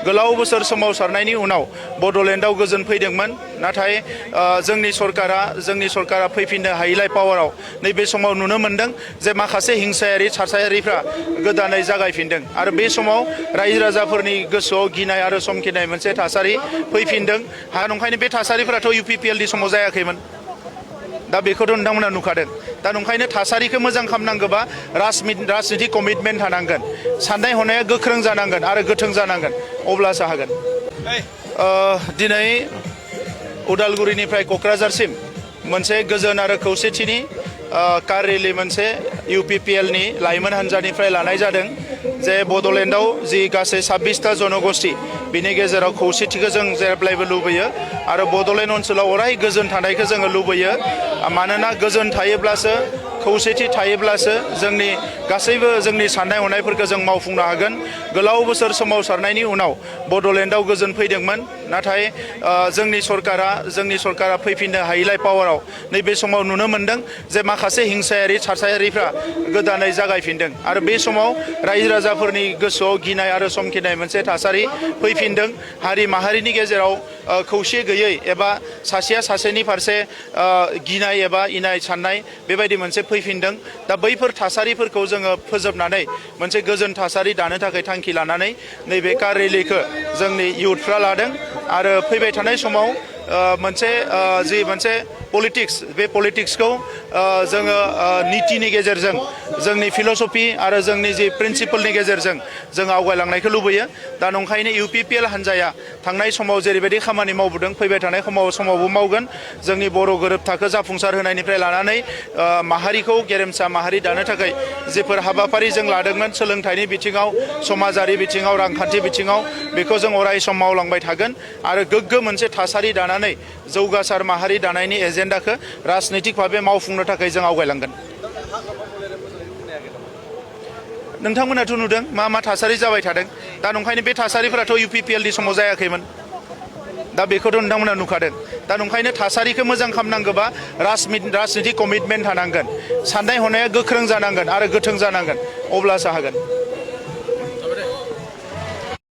गोलाव बोसोर सोमावसारनायनि उनाव बड'लेण्डआव गोजोन फैदोंमोन नाथाय जोंनि सरकारा फैफिननो हायैलाय पावाराव नैबे समाव नुनो मोन्दों जे माखासे हिंसायारि थासारिफ्रा गोदानै जागायफिनदों आरो बे समाव रायजो राजाफोरनि गोसोआव गिनाय आरो समखिनाय मोनसे थासारि फैफिनदों नंखायनो बे थासारिफोराथ' UPPLनि समाव जायाखैमोन दा बेखौथ' नोंथांमोना नुखादों दा नंखायनो थासारिखौ मोजां खालामनांगौबा राजनितिक कमिटमेन्ट थानांगोन साननाय हनाया गोख्रों जानांगोन आरो गोथों जानांगोन अब्लासो हागोन दिनै उदालगुरिनिफ्राय क'क्राझारसिम मोनसे गोजोन आरो खौसेथिनि कार रेलि मोनसे UPPLनि लाइमोन हान्जानिफ्राय लानाय जादों जे बड'लेण्डआव जि गासै 26टा जनगोष्ठी बिनि गेजेराव खौसेथिखौ जों जेब्लायबो लुबैयो आरो बड'लेण्ड ओनसोलाव अराय गोजोन थानायखौ जोङो लुबैयो मानोना गोजोन थायोब्लासो खौसेथि थायोब्लासो जोंनि गासैबो जोंनि साननाय हनायफोरखौ जों मावफुंनो हागोन गोलाव बोसोर सोमावसारनायनि उनाव बड'लेण्डआव गोजोन फैदोंमोन नाथाय जोंनि सरकारा फैफिननो हायैलाय पावाराव नैबे समाव नुनो मोन्दों जे माखासे हिंसायारि थासारिफ्रा गोदानै जागायफिनदों आरो बे समाव रायजो राजाफोरनि गोसोआव गिनाय आरो समखिनाय मोनसे थासारि फैफिनदों हारि माहारिनि गेजेराव खौसे गैयै एबा सासेया सासेनि फारसे गिनाय एबा इनाय साननाय बेबायदि मोनसे फैफिनदों दा बैफोर थासारिफोरखौ जोङो फोजोबनानै मोनसे गोजोन थासारि दानो थाखाय थांखि लानानै नैबे कार रेलिखौ जोंनि इयुथफ्रा लादों आरो फैबाय थानाय समाव मोनसे पलिटिक्स बे पलिटिक्सखौ जोङो नीतिनि गेजेरजों जोंनि फिल'सफि आरो जोंनि जि प्रिन्सिपलनि गेजेरजों जों आवगायलांनायखौ लुबैयो दा नंखायनो UPPL हान्जाया थांनाय समाव जेरैबायदि खामानि मावबोदों फैबाय थानाय समावबो मावगोन जोंनि बर' गोरोबथाखौ जाफुंसार होनायनिफ्राय लानानै माहारिखौ गेरेमसा माहारि दानो थाखाय जेफोर हाबाफारि जों लादोंमोन सोलोंथाइनि बिथिङाव समाजारि बिथिङाव रांखान्थि बिथिङाव बेखौ जों अराय सम मावलांबाय थागोन आरो गोग्गो मोनसे थासारि दानानै जौगासार माहारि दानायनि एजेन्डाखौ राजनितिक भाबे मावफुंनो थाखाय जों आवगायलांगोन नोंथांमोनाथ' नुदों मा थासारि जाबाय थादों दा नंखायनो बे थासारिफोराथ' UPPLनि समाव जायाखैमोन दा बेखौथ' नोंथांमोना नुखादों दा नंखायनो थासारिखौ मोजां खालामनांगौबा राजनितिक कमिटमेन्ट थानांगोन साननाय हनाया गोख्रों जानांगोन आरो गोथों जानांगोन अब्लासो हागोन